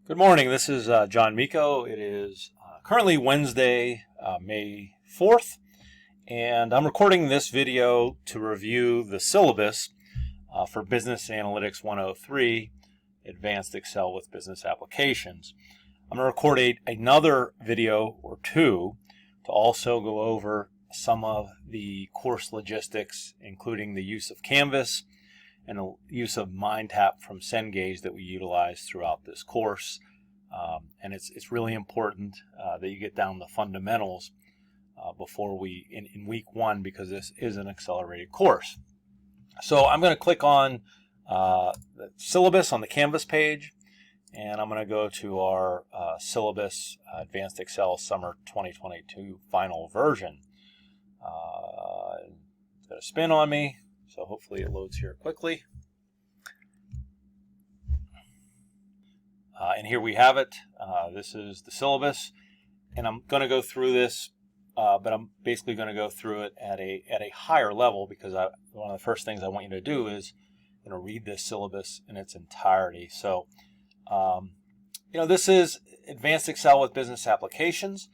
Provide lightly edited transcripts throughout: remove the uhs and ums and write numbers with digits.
Good morning. This is John Miko. It is currently Wednesday, May 4th, and I'm recording this video to review the syllabus for Business Analytics 103, Advanced Excel with Business Applications. I'm going to record another video or two to also go over some of the course logistics, including the use of Canvas and the use of MindTap from Cengage that we utilize throughout this course. And it's really important that you get down the fundamentals before in week one, because this is an accelerated course. So I'm going to click on the syllabus on the Canvas page, and I'm going to go to our syllabus Advanced Excel Summer 2022 final version. It's got a spin on me, so hopefully it loads here quickly. And here we have it. This is the syllabus, and I'm going to go through this, but I'm basically going to go through it at a higher level, because one of the first things I want you to do is read this syllabus in its entirety. So this is Advanced Excel with Business Applications.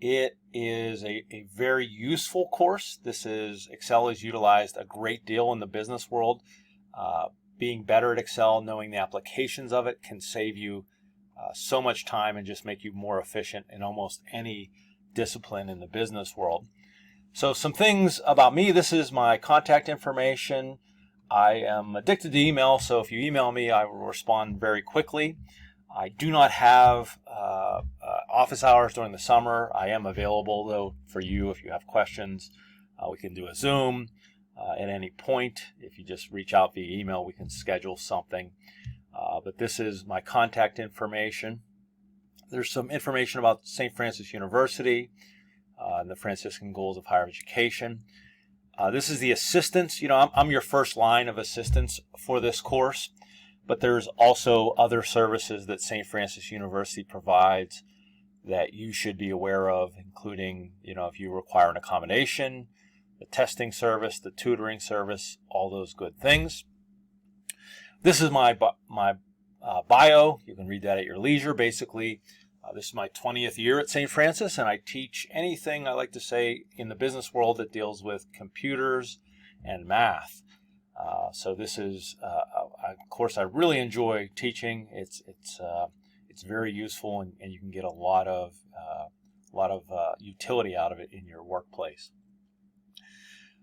It is a very useful course. Excel is utilized a great deal in the business world. Being better at Excel, knowing the applications of it, can save you so much time and just make you more efficient in almost any discipline in the business world. So some things about me. This is my contact information. I am addicted to email, so if you email me, I will respond very quickly. I do not have office hours during the summer. I am available, though, for you if you have questions. We can do a Zoom at any point. If you just reach out via email, we can schedule something. But this is my contact information. There's some information about St. Francis University and the Franciscan Goals of Higher Education. This is the assistance. I'm your first line of assistance for this course, but there's also other services that St. Francis University provides that you should be aware of, including, if you require an accommodation, the testing service, the tutoring service, all those good things. This is my bio. You can read that at your leisure. Basically, this is my 20th year at St. Francis, and I teach anything, I like to say, in the business world that deals with computers and math. So this is a course I really enjoy teaching. It's very useful, and you can get a lot of utility out of it in your workplace.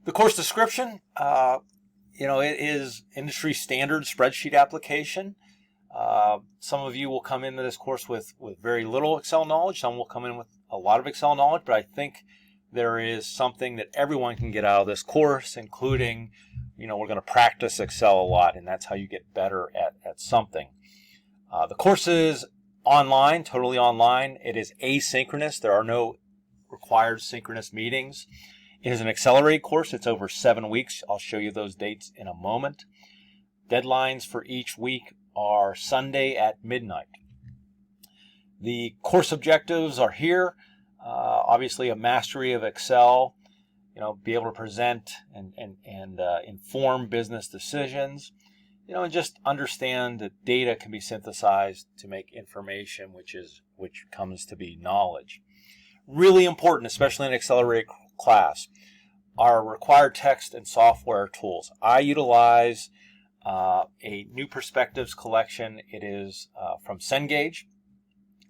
The course description, it is industry standard spreadsheet application. Some of you will come into this course with very little Excel knowledge. Some will come in with a lot of Excel knowledge, but I think there is something that everyone can get out of this course, including, we're going to practice Excel a lot, and that's how you get better at something. The course is online, totally online. It is asynchronous. There are no required synchronous meetings. It is an accelerated course. It's over 7 weeks. I'll show you those dates in a moment. Deadlines for each week are Sunday at midnight. The course objectives are here. Obviously, a mastery of Excel, be able to present and inform business decisions, and just understand that data can be synthesized to make information, which comes to be knowledge. Really important, especially in an accelerated class, are required text and software tools. I utilize a New Perspectives collection. It is from Cengage.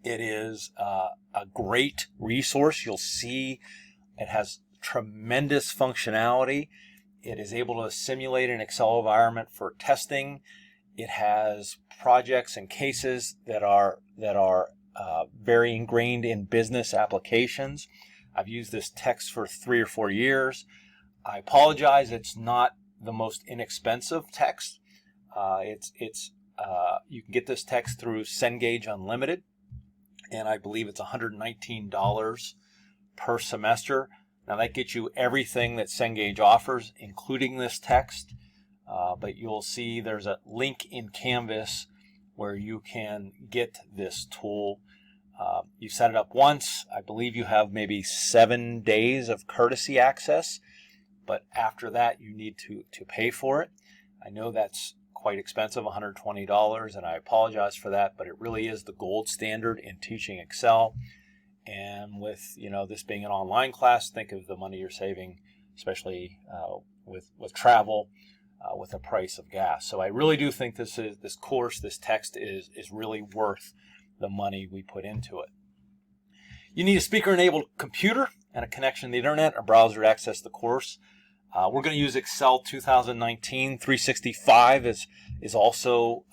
It is a great resource. You'll see it has tremendous functionality. It is able to simulate an Excel environment for testing. It has projects and cases that are very ingrained in business applications. I've used this text for 3 or 4 years. I apologize, it's not the most inexpensive text. You can get this text through Cengage Unlimited, and I believe it's $119 per semester. Now that gets you everything that Cengage offers, including this text. But you'll see there's a link in Canvas where you can get this tool. You set it up once. I believe you have maybe 7 days of courtesy access, but after that you need to pay for it. I know that's quite expensive, $120, and I apologize for that, but it really is the gold standard in teaching Excel. And with this being an online class, think of the money you're saving, especially with travel, with the price of gas. So I really do think this text is really worth the money we put into it. You need a speaker-enabled computer and a connection to the internet or browser to access the course. We're going to use Excel 2019 365 is also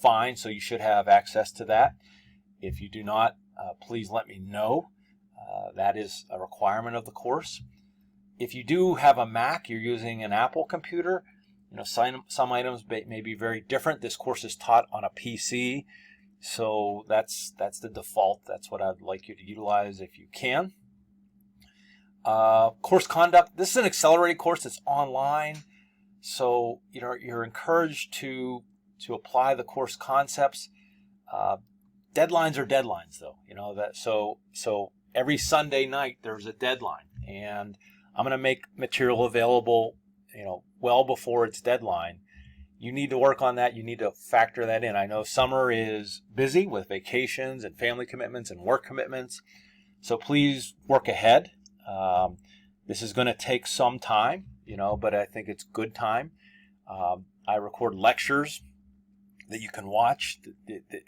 fine, so you should have access to that. If you do not, please let me know. That is a requirement of the course. If you do have a Mac, you're using an Apple computer, some items may be very different. This course is taught on a PC, so that's the default. That's what I'd like you to utilize if you can. Course conduct. This is an accelerated course. It's online, so you're encouraged to apply the course concepts. Deadlines are deadlines, though. So every Sunday night there's a deadline, and I'm going to make material available, well before its deadline. You need to work on that. You need to factor that in. I know summer is busy with vacations and family commitments and work commitments, so please work ahead. This is going to take some time, but I think it's good time. I record lectures that you can watch.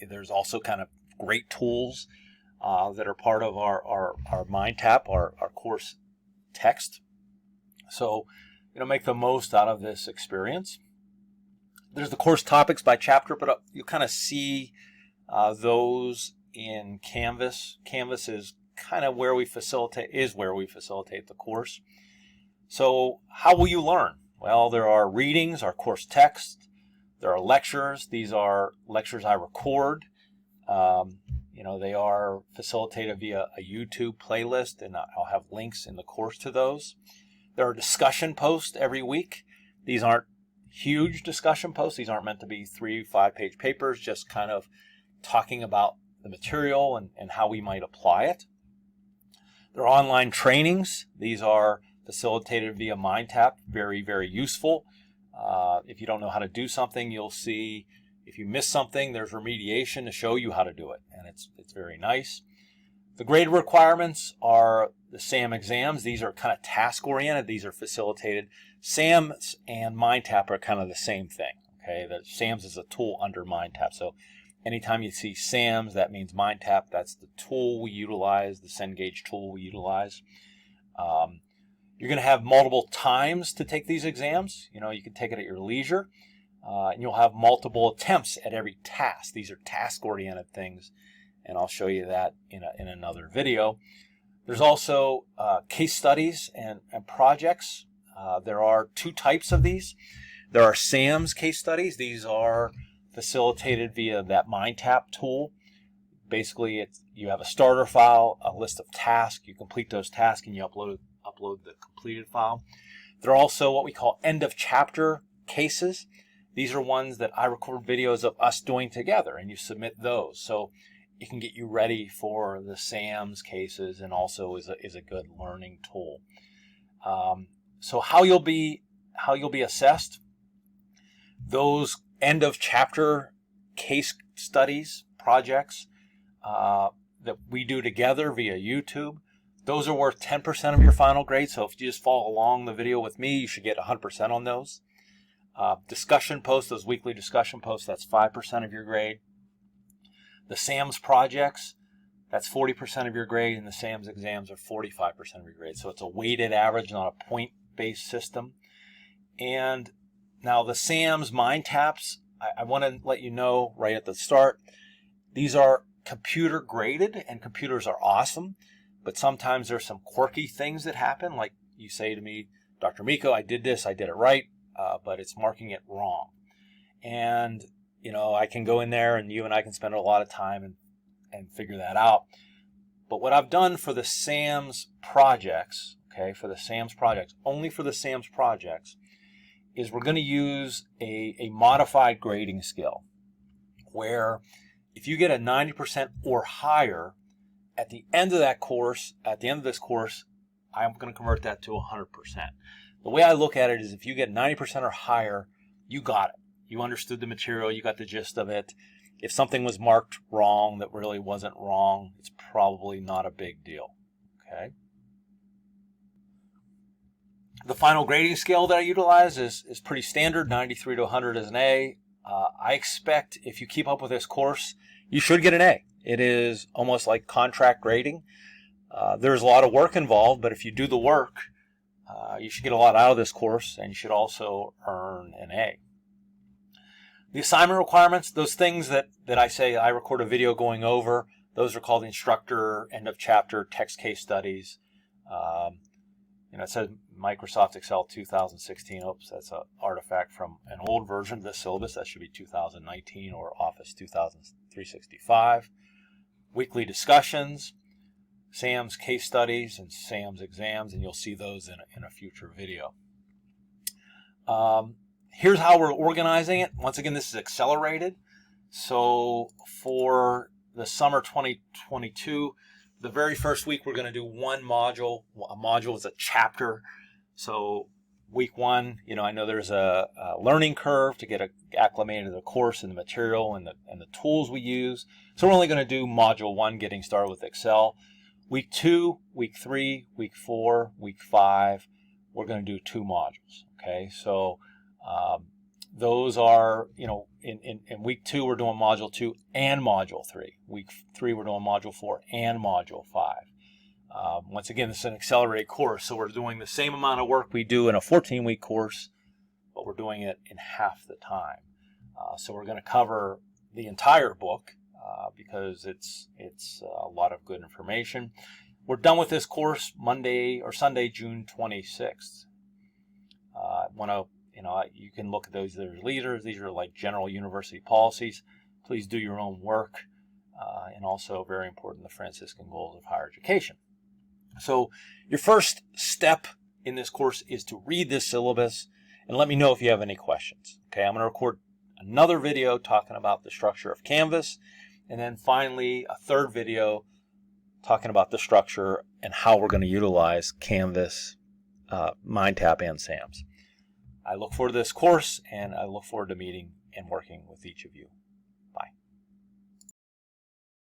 There's also kind of great tools that are part of our MindTap, our course text. So, make the most out of this experience. There's the course topics by chapter, but you kind of see those in Canvas. Canvas is kind of where we facilitate the course. So how will you learn? Well, there are readings, our course text. There are lectures. These are lectures I record. They are facilitated via a YouTube playlist, and I'll have links in the course to those. There are discussion posts every week. These aren't huge discussion posts. These aren't meant to be 3-5 page papers, just kind of talking about the material and how we might apply it. There are online trainings. These are facilitated via MindTap. Very, very useful. If you don't know how to do something, you'll see if you miss something, there's remediation to show you how to do it, and it's very nice. The grade requirements are the SAM exams. These are kind of task-oriented. These are facilitated. SAMs and MindTap are kind of the same thing. Okay, the SAMs is a tool under MindTap. So anytime you see SAMs, that means MindTap. That's the tool we utilize, the Cengage tool we utilize. You're going to have multiple times to take these exams. You can take it at your leisure. And you'll have multiple attempts at every task. These are task-oriented things, and I'll show you that in another video. There's also case studies and projects. There are two types of these. There are SAMs case studies. These are facilitated via that MindTap tool. Basically, you have a starter file, a list of tasks. You complete those tasks, and you upload the completed file. There are also what we call end-of-chapter cases. These are ones that I record videos of us doing together, and you submit those. So it can get you ready for the SAMs cases, and also is a good learning tool. So how you'll be assessed, those end of chapter case studies, projects that we do together via YouTube, those are worth 10% of your final grade. So if you just follow along the video with me, you should get 100% on those. Discussion posts, those weekly discussion posts, that's 5% of your grade. The SAMs projects, that's 40% of your grade, and the SAMs exams are 45% of your grade. So it's a weighted average, not a point-based system. And now the SAMs MindTaps, I want to let you know right at the start, these are computer graded, and computers are awesome, but sometimes there's some quirky things that happen, like you say to me, Dr. Miko, I did this, I did it right, but it's marking it wrong. And, I can go in there and you and I can spend a lot of time and figure that out. But what I've done for the SAMs projects, only for the SAMs projects, is we're going to use a modified grading scale where if you get a 90% or higher at the end of this course, I'm going to convert that to 100%. The way I look at it is if you get 90% or higher, you got it. you understood the material, you got the gist of it. If something was marked wrong that really wasn't wrong, it's probably not a big deal. Okay. The final grading scale that I utilize is pretty standard. 93 to 100 is an A. I expect if you keep up with this course, you should get an A. It is almost like contract grading. There's a lot of work involved, but if you do the work, you should get a lot out of this course, and you should also earn an A. The assignment requirements, those things that I say I record a video going over, those are called the instructor end of chapter text case studies. It says Microsoft Excel 2016. Oops, that's an artifact from an old version of this syllabus. That should be 2019 or Office 365. Weekly discussions, SAM's case studies, and SAM's exams, and you'll see those in a future video. Here's how we're organizing it. Once again, this is accelerated. So for the summer 2022, the very first week we're going to do one module. A module is a chapter. So week one, I know there's a learning curve to get acclimated to the course and the material and the tools we use. So we're only going to do module 1, getting started with Excel. Week 2, week 3, week 4, week 5, we're going to do 2 modules. Okay, so those are, in week 2 we're doing module 2 and module 3. Week 3 we're doing module 4 and module 5. Once again, this is an accelerated course, so we're doing the same amount of work we do in a 14-week course, but we're doing it in half the time. So we're going to cover the entire book because it's a lot of good information. We're done with this course Monday or Sunday, June 26th. You can look at those. There's leaders. These are like general university policies. Please do your own work, and also very important, the Franciscan goals of higher education. So your first step in this course is to read this syllabus and let me know if you have any questions. Okay, I'm going to record another video talking about the structure of Canvas, and then finally a third video talking about the structure and how we're going to utilize Canvas, MindTap, and SAMS. I look forward to this course, and I look forward to meeting and working with each of you.